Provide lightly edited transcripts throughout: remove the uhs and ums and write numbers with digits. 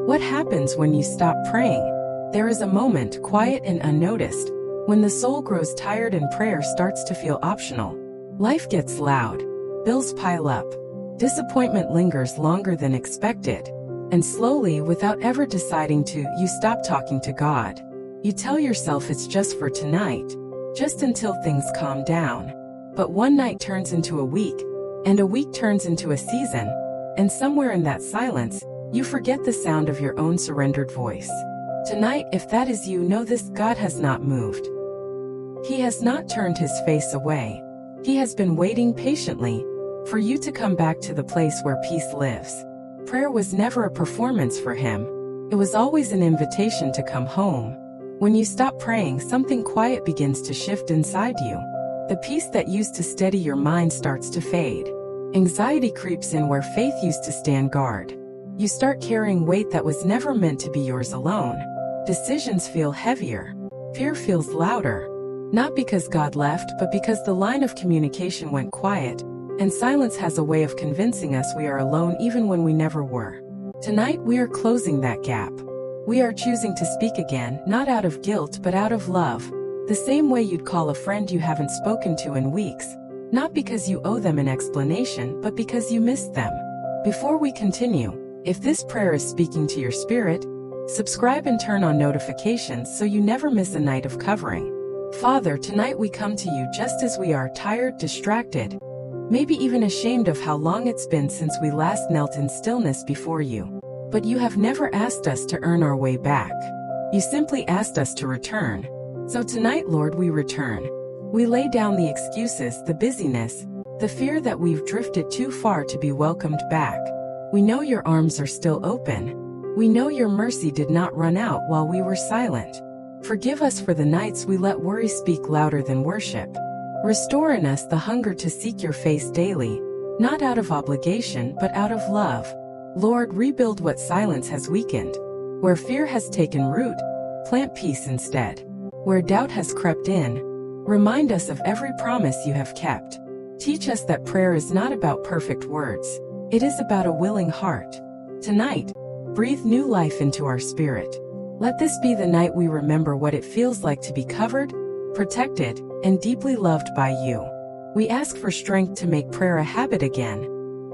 What happens when you stop praying? There is a moment, quiet and unnoticed, when the soul grows tired and prayer starts to feel optional. Life gets loud, bills pile up, disappointment lingers longer than expected, and slowly, without ever deciding to, you stop talking to God. You tell yourself it's just for tonight, just until things calm down. But one night turns into a week, and a week turns into a season, and somewhere in that silence, you forget the sound of your own surrendered voice. Tonight, if that is you, know this: God has not moved. He has not turned his face away. He has been waiting patiently for you to come back to the place where peace lives. Prayer was never a performance for him. It was always an invitation to come home. When you stop praying, something quiet begins to shift inside you. The peace that used to steady your mind starts to fade. Anxiety creeps in where faith used to stand guard. You start carrying weight that was never meant to be yours alone. Decisions feel heavier. Fear feels louder. Not because God left, but because the line of communication went quiet, and silence has a way of convincing us we are alone even when we never were. Tonight we are closing that gap. We are choosing to speak again, not out of guilt but out of love. The same way you'd call a friend you haven't spoken to in weeks. Not because you owe them an explanation, but because you missed them. Before we continue, if this prayer is speaking to your spirit, subscribe and turn on notifications so you never miss a night of covering. Father, tonight we come to you just as we are, tired, distracted, maybe even ashamed of how long it's been since we last knelt in stillness before you. But you have never asked us to earn our way back. You simply asked us to return. So tonight, Lord, we return. We lay down the excuses, the busyness, the fear that we've drifted too far to be welcomed back. We know your arms are still open. We know your mercy did not run out while we were silent. Forgive us for the nights we let worry speak louder than worship. Restore in us the hunger to seek your face daily, not out of obligation but out of love. Lord, rebuild what silence has weakened. Where fear has taken root, plant peace instead. Where doubt has crept in, remind us of every promise you have kept. Teach us that prayer is not about perfect words. It is about a willing heart. Tonight, breathe new life into our spirit. Let this be the night we remember what it feels like to be covered, protected, and deeply loved by you. We ask for strength to make prayer a habit again,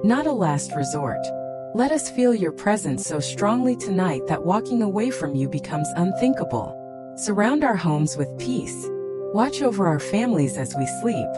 not a last resort. Let us feel your presence so strongly tonight that walking away from you becomes unthinkable. Surround our homes with peace. Watch over our families as we sleep.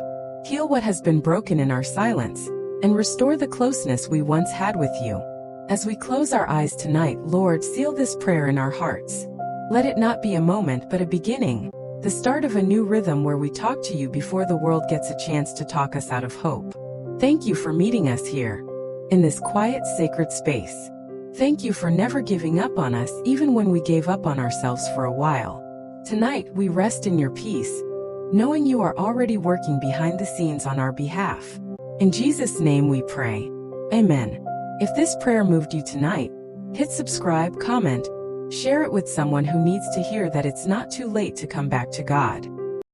Heal what has been broken in our silence, and restore the closeness we once had with you. As we close our eyes tonight, Lord, seal this prayer in our hearts. Let it not be a moment but a beginning, the start of a new rhythm where we talk to you before the world gets a chance to talk us out of hope. Thank you for meeting us here, in this quiet, sacred space. Thank you for never giving up on us even when we gave up on ourselves for a while. Tonight we rest in your peace, knowing you are already working behind the scenes on our behalf. In Jesus' name we pray. Amen. If this prayer moved you tonight, hit subscribe, comment, share it with someone who needs to hear that it's not too late to come back to God.